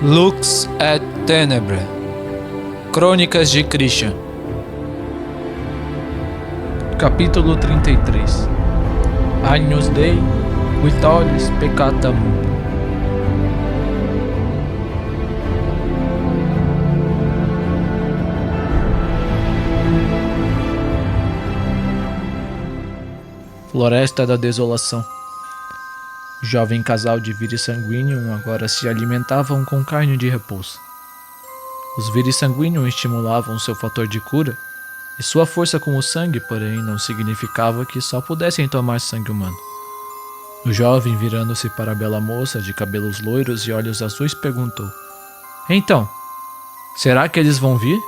Lux et Tenebrae. Crônicas de Christian. Capítulo 33. Agnus Dei, Vitoris Peccata Mundi. Floresta da Desolação. O jovem casal de Virissanguinium agora se alimentavam com carne de repouso. Os Virissanguinium estimulavam seu fator de cura, e sua força com o sangue, porém, não significava que só pudessem tomar sangue humano. O jovem, virando-se para a bela moça de cabelos loiros e olhos azuis, perguntou: "Então, será que eles vão vir?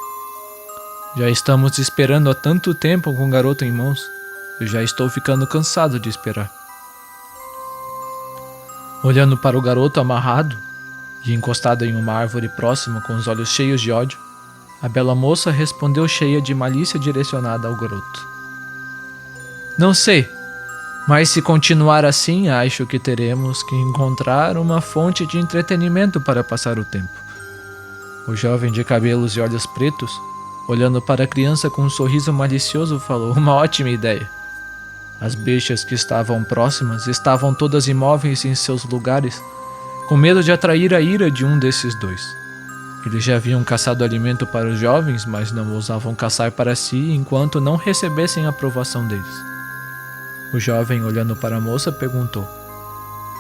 Já estamos esperando há tanto tempo com o garoto em mãos. Eu já estou ficando cansado de esperar." Olhando para o garoto amarrado e encostado em uma árvore próxima com os olhos cheios de ódio, a bela moça respondeu cheia de malícia direcionada ao garoto: "Não sei, mas se continuar assim, acho que teremos que encontrar uma fonte de entretenimento para passar o tempo." O jovem de cabelos e olhos pretos, olhando para a criança com um sorriso malicioso, falou: "Uma ótima ideia." As bestas que estavam próximas estavam todas imóveis em seus lugares, com medo de atrair a ira de um desses dois. Eles já haviam caçado alimento para os jovens, mas não ousavam caçar para si enquanto não recebessem a aprovação deles. O jovem, olhando para a moça, perguntou: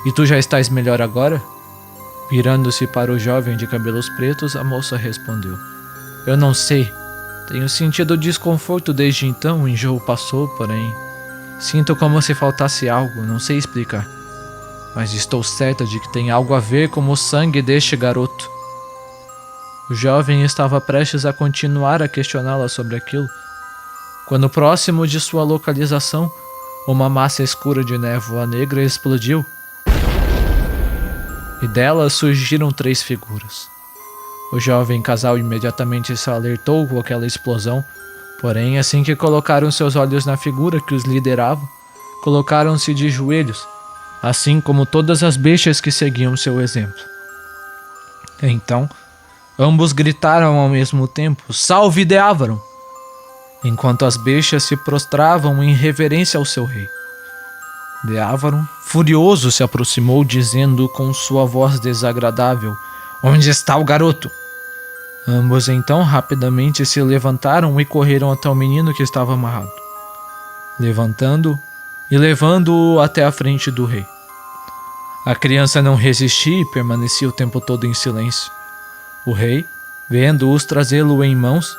"E tu já estás melhor agora?" Virando-se para o jovem de cabelos pretos, a moça respondeu: "Eu não sei. Tenho sentido desconforto desde então, o enjoo passou, porém sinto como se faltasse algo, não sei explicar. Mas estou certa de que tem algo a ver com o sangue deste garoto." O jovem estava prestes a continuar a questioná-la sobre aquilo, quando próximo de sua localização, uma massa escura de névoa negra explodiu, e dela surgiram 3 figuras. O jovem casal imediatamente se alertou com aquela explosão. Porém, assim que colocaram seus olhos na figura que os liderava, colocaram-se de joelhos, assim como todas as bestas que seguiam seu exemplo. Então, ambos gritaram ao mesmo tempo: "Salve Deávaron!" enquanto as bestas se prostravam em reverência ao seu rei. Deávaron, furioso, se aproximou, dizendo com sua voz desagradável: "Onde está o garoto?" Ambos então rapidamente se levantaram e correram até o menino que estava amarrado, levantando-o e levando-o até a frente do rei. A criança não resistia e permanecia o tempo todo em silêncio. O rei, vendo-os trazê-lo em mãos,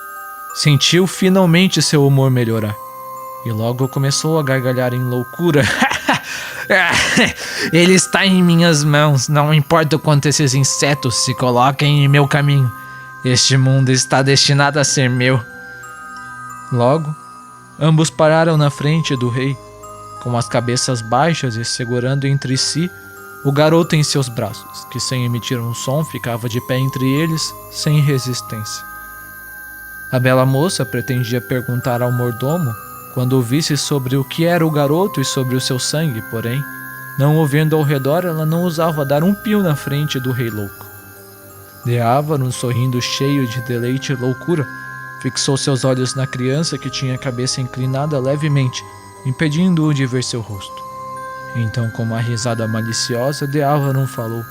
sentiu finalmente seu humor melhorar, e logo começou a gargalhar em loucura. "Ele está em minhas mãos, não importa o quanto esses insetos se coloquem em meu caminho. Este mundo está destinado a ser meu." Logo, ambos pararam na frente do rei, com as cabeças baixas e segurando entre si o garoto em seus braços, que sem emitir um som ficava de pé entre eles, sem resistência. A bela moça pretendia perguntar ao mordomo quando ouvisse sobre o que era o garoto e sobre o seu sangue, porém, não ouvindo ao redor, ela não ousava dar um pio na frente do rei louco. Deávaron, sorrindo cheio de deleite e loucura, fixou seus olhos na criança que tinha a cabeça inclinada levemente, impedindo-o de ver seu rosto. Então, com uma risada maliciosa, Deávaron falou: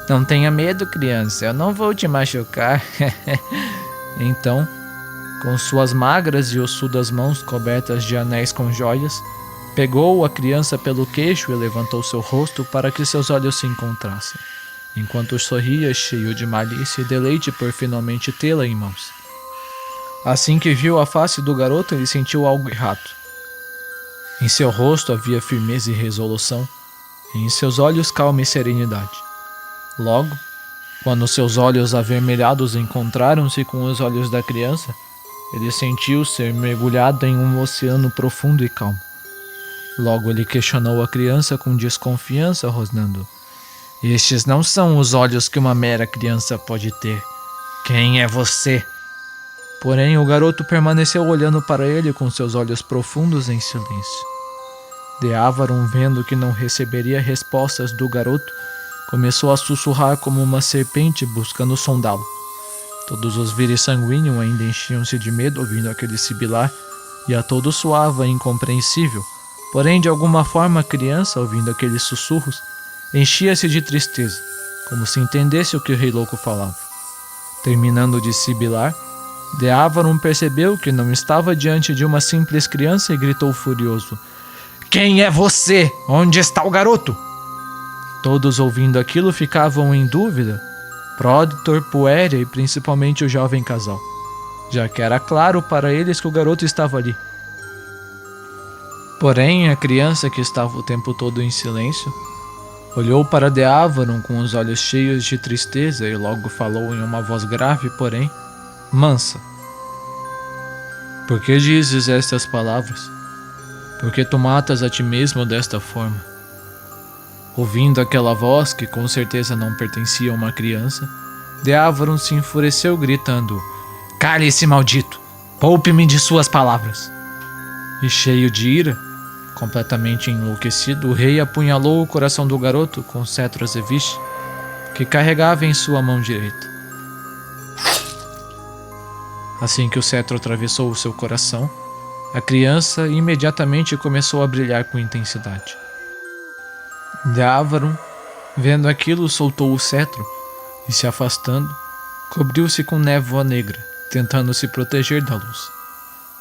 "Não tenha medo, criança, eu não vou te machucar." Então, com suas magras e ossudas mãos cobertas de anéis com joias, pegou a criança pelo queixo e levantou seu rosto para que seus olhos se encontrassem, enquanto sorria cheio de malícia e deleite por finalmente tê-la em mãos. Assim que viu a face do garoto, ele sentiu algo errado. Em seu rosto havia firmeza e resolução, e em seus olhos calma e serenidade. Logo, quando seus olhos avermelhados encontraram-se com os olhos da criança, ele sentiu ser mergulhado em um oceano profundo e calmo. Logo ele questionou a criança com desconfiança, rosnando: "Estes não são os olhos que uma mera criança pode ter. Quem é você?" Porém, o garoto permaneceu olhando para ele com seus olhos profundos em silêncio. Deávaron, vendo que não receberia respostas do garoto, começou a sussurrar como uma serpente buscando sondá-lo. Todos os vires sanguíneos ainda enchiam-se de medo ouvindo aquele sibilar, e a todos soava incompreensível, porém de alguma forma a criança, ouvindo aqueles sussurros, enchia-se de tristeza, como se entendesse o que o Rei Louco falava. Terminando de sibilar, Deávaron percebeu que não estava diante de uma simples criança e gritou furioso: "Quem é você? Onde está o garoto?" Todos ouvindo aquilo ficavam em dúvida, Próditor, Poéria e principalmente o jovem casal, já que era claro para eles que o garoto estava ali. Porém, a criança, que estava o tempo todo em silêncio, olhou para Deávaron com os olhos cheios de tristeza e logo falou em uma voz grave, porém mansa: "Por que dizes estas palavras? Por que tu matas a ti mesmo desta forma?" Ouvindo aquela voz, que com certeza não pertencia a uma criança, Deávaron se enfureceu gritando: "Cale-se, maldito! Poupe-me de suas palavras!" E cheio de ira, completamente enlouquecido, o rei apunhalou o coração do garoto com o cetro Azeviche, que carregava em sua mão direita. Assim que o cetro atravessou o seu coração, a criança imediatamente começou a brilhar com intensidade. Deávaron, vendo aquilo, soltou o cetro e, se afastando, cobriu-se com névoa negra, tentando se proteger da luz.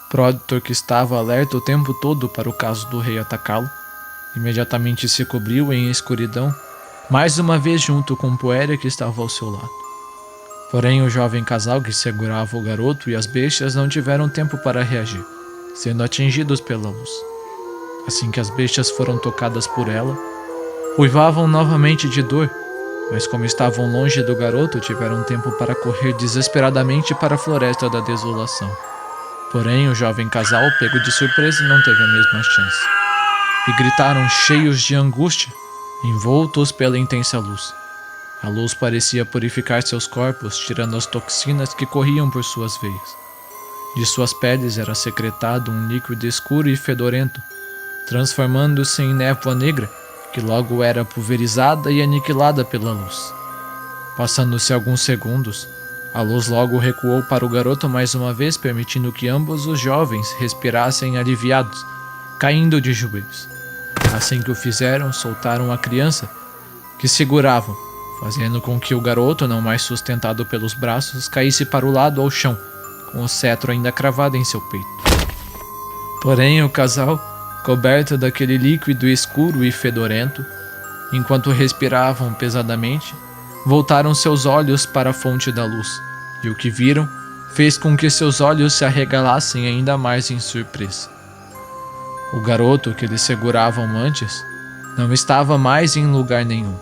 Próditor, que estava alerta o tempo todo para o caso do rei atacá-lo, imediatamente se cobriu em escuridão, mais uma vez junto com Poéria, que estava ao seu lado. Porém, o jovem casal que segurava o garoto e as bestas não tiveram tempo para reagir, sendo atingidos pela luz. Assim que as bestas foram tocadas por ela, uivavam novamente de dor, mas como estavam longe do garoto, tiveram tempo para correr desesperadamente para a floresta da desolação. Porém, o jovem casal, pego de surpresa, não teve a mesma chance, e gritaram cheios de angústia, envoltos pela intensa luz. A luz parecia purificar seus corpos, tirando as toxinas que corriam por suas veias. De suas peles era secretado um líquido escuro e fedorento, transformando-se em névoa negra, que logo era pulverizada e aniquilada pela luz. Passando-se alguns segundos, a luz logo recuou para o garoto mais uma vez, permitindo que ambos os jovens respirassem aliviados, caindo de joelhos. Assim que o fizeram, soltaram a criança, que seguravam, fazendo com que o garoto, não mais sustentado pelos braços, caísse para o lado ao chão, com o cetro ainda cravado em seu peito. Porém, o casal, coberto daquele líquido escuro e fedorento, enquanto respiravam pesadamente, voltaram seus olhos para a fonte da luz, e o que viram fez com que seus olhos se arregalassem ainda mais em surpresa. O garoto que eles seguravam antes não estava mais em lugar nenhum.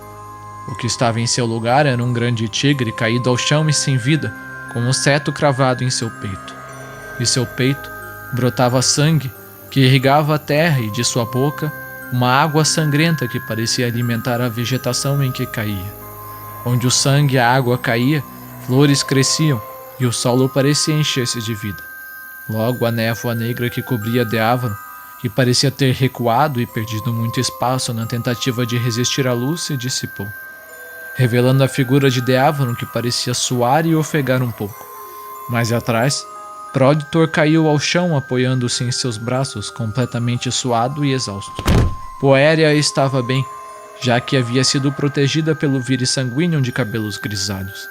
O que estava em seu lugar era um grande tigre caído ao chão e sem vida, com um cetro cravado em seu peito. De seu peito brotava sangue que irrigava a terra, e de sua boca uma água sangrenta que parecia alimentar a vegetação em que caía. Onde o sangue e a água caía, flores cresciam e o solo parecia encher-se de vida. Logo a névoa negra que cobria Deávaron, que parecia ter recuado e perdido muito espaço na tentativa de resistir à luz, se dissipou, revelando a figura de Deávaron, que parecia suar e ofegar um pouco. Mais atrás, Próditor caiu ao chão apoiando-se em seus braços, completamente suado e exausto. Poéria estava bem, já que havia sido protegida pelo vírus sanguíneo de cabelos grisalhos.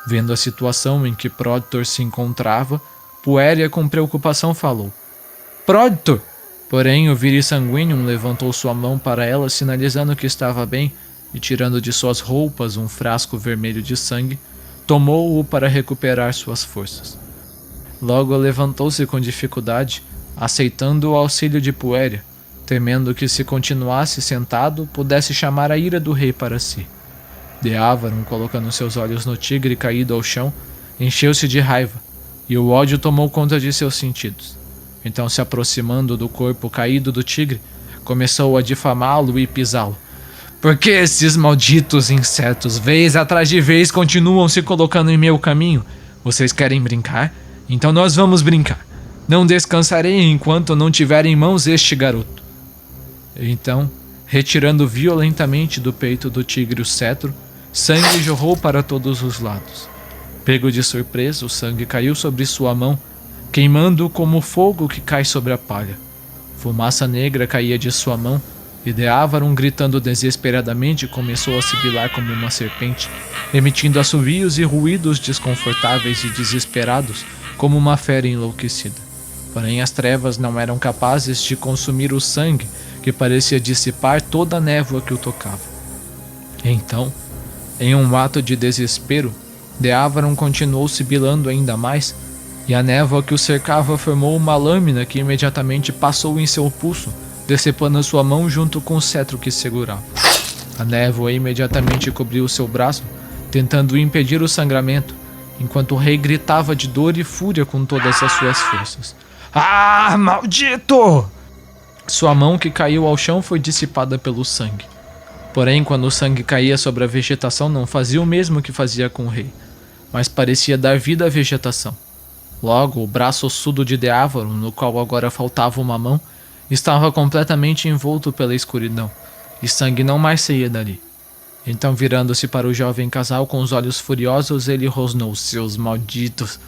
Vendo a situação em que Próditor se encontrava, Poéria com preocupação falou: "Próditor!" Porém, o vírus sanguíneo levantou sua mão para ela, sinalizando que estava bem, e tirando de suas roupas um frasco vermelho de sangue, tomou-o para recuperar suas forças. Logo levantou-se com dificuldade, aceitando o auxílio de Poéria, temendo que, se continuasse sentado, pudesse chamar a ira do rei para si. Deávaron, colocando seus olhos no tigre caído ao chão, encheu-se de raiva, e o ódio tomou conta de seus sentidos. Então, se aproximando do corpo caído do tigre, começou a difamá-lo e pisá-lo. "Por que esses malditos insetos, vez atrás de vez, continuam se colocando em meu caminho? Vocês querem brincar? Então nós vamos brincar. Não descansarei enquanto não tiver em mãos este garoto." Então, Retirando violentamente do peito do tigre o cetro, sangue jorrou para todos os lados. Pego de surpresa, o sangue caiu sobre sua mão, queimando como fogo que cai sobre a palha. Fumaça negra caía de sua mão, e Deávaron, gritando desesperadamente, começou a sibilar como uma serpente, emitindo assovios e ruídos desconfortáveis e desesperados, como uma fera enlouquecida. Porém, as trevas não eram capazes de consumir o sangue, que parecia dissipar toda a névoa que o tocava. Então, em um ato de desespero, Deávaron continuou sibilando ainda mais, e a névoa que o cercava formou uma lâmina que imediatamente passou em seu pulso, decepando a sua mão junto com o cetro que segurava. A névoa imediatamente cobriu seu braço, tentando impedir o sangramento, enquanto o rei gritava de dor e fúria com todas as suas forças. Ah, maldito! Sua mão que caiu ao chão foi dissipada pelo sangue. Porém, quando o sangue caía sobre a vegetação, não fazia o mesmo que fazia com o rei, mas parecia dar vida à vegetação. Logo, o braço ossudo de Deávaron, no qual agora faltava uma mão, estava completamente envolto pela escuridão, e sangue não mais saía dali. Então, virando-se para o jovem casal com os olhos furiosos, ele rosnou: seus malditos!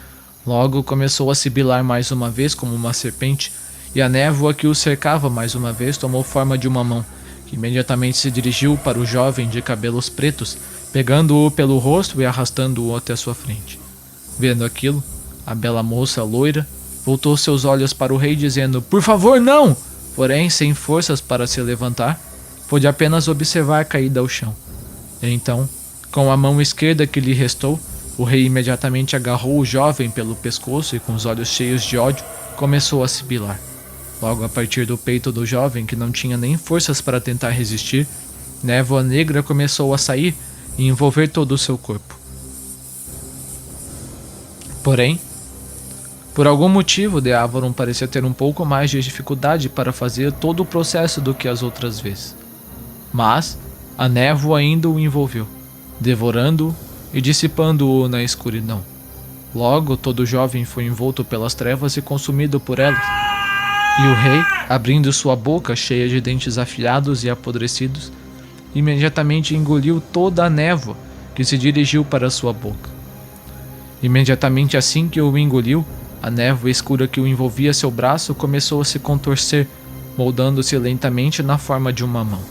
Logo começou a sibilar mais uma vez como uma serpente, e a névoa que o cercava mais uma vez tomou forma de uma mão, que imediatamente se dirigiu para o jovem de cabelos pretos, pegando-o pelo rosto e arrastando-o até sua frente. Vendo aquilo, a bela moça loira voltou seus olhos para o rei dizendo: por favor, não! Porém, sem forças para se levantar, pôde apenas observar caída ao chão. E então, com a mão esquerda que lhe restou, o rei imediatamente agarrou o jovem pelo pescoço e, com os olhos cheios de ódio, começou a sibilar. Logo, a partir do peito do jovem, que não tinha nem forças para tentar resistir, névoa negra começou a sair e envolver todo o seu corpo. Porém, por algum motivo, Deávaron parecia ter um pouco mais de dificuldade para fazer todo o processo do que as outras vezes. Mas a névoa ainda o envolveu, devorando-o e dissipando-o na escuridão. Logo, todo jovem foi envolto pelas trevas e consumido por elas. E o rei, abrindo sua boca cheia de dentes afiados e apodrecidos, imediatamente engoliu toda a névoa que se dirigiu para sua boca. Imediatamente assim que o engoliu, a névoa escura que o envolvia seu braço começou a se contorcer, moldando-se lentamente na forma de uma mão.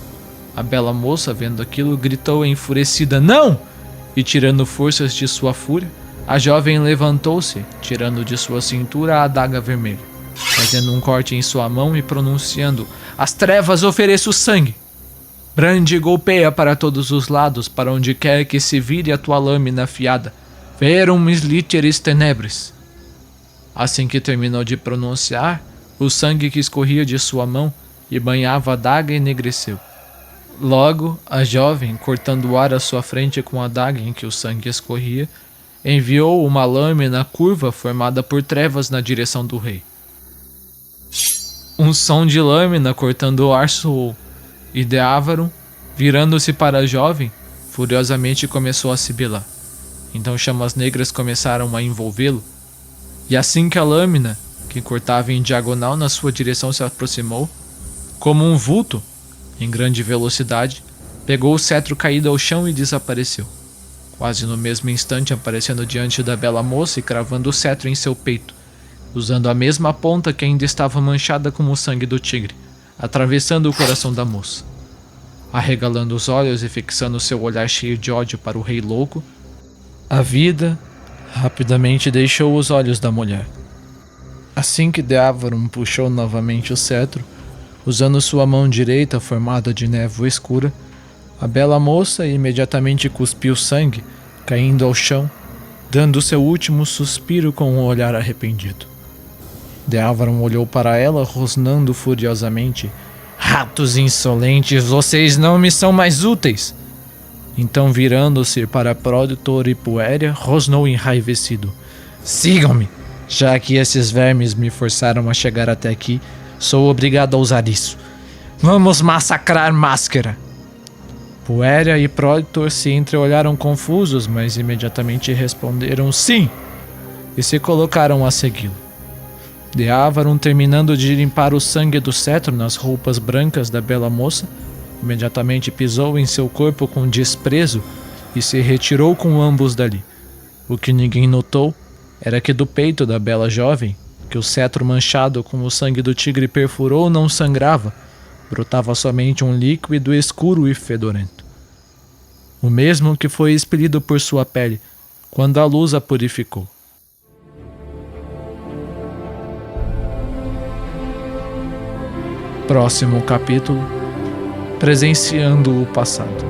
A bela moça, vendo aquilo, gritou enfurecida: não! E tirando forças de sua fúria, a jovem levantou-se, tirando de sua cintura a adaga vermelha, fazendo um corte em sua mão e pronunciando: as trevas ofereço sangue! Brande e golpeia para todos os lados, para onde quer que se vire a tua lâmina afiada. Verum sliteris tenebris. Assim que terminou de pronunciar, o sangue que escorria de sua mão e banhava a adaga enegreceu. Logo, a jovem, cortando o ar à sua frente com a adaga em que o sangue escorria, enviou uma lâmina curva formada por trevas na direção do rei. Um som de lâmina cortando o ar soou, e Deávaron, virando-se para a jovem, furiosamente começou a sibilar. Então chamas negras começaram a envolvê-lo, e assim que a lâmina, que cortava em diagonal na sua direção, se aproximou, como um vulto, em grande velocidade, pegou o cetro caído ao chão e desapareceu, quase no mesmo instante aparecendo diante da bela moça e cravando o cetro em seu peito, usando a mesma ponta que ainda estava manchada com o sangue do tigre, atravessando o coração da moça. Arregalando os olhos e fixando seu olhar cheio de ódio para o rei louco, a vida rapidamente deixou os olhos da mulher. Assim que Deávaron puxou novamente o cetro, usando sua mão direita formada de névoa escura, a bela moça imediatamente cuspiu sangue, caindo ao chão, dando seu último suspiro com um olhar arrependido. Deávaron olhou para ela, rosnando furiosamente: ratos insolentes, vocês não me são mais úteis! Então, virando-se para Próditor e Puéria, rosnou enraivecido: sigam-me! Já que esses vermes me forçaram a chegar até aqui, sou obrigado a usar isso. Vamos massacrar Máscara! Puéria e Próditor se entreolharam confusos, mas imediatamente responderam sim, e se colocaram a segui-lo. Deávaron, terminando de limpar o sangue do cetro nas roupas brancas da bela moça, Imediatamente pisou em seu corpo com desprezo e se retirou com ambos dali. O que ninguém notou era que do peito da bela jovem, que o cetro manchado com o sangue do tigre perfurou, não sangrava, brotava somente um líquido escuro e fedorento. O mesmo que foi expelido por sua pele, quando a luz a purificou. Próximo capítulo: Presenciando o passado.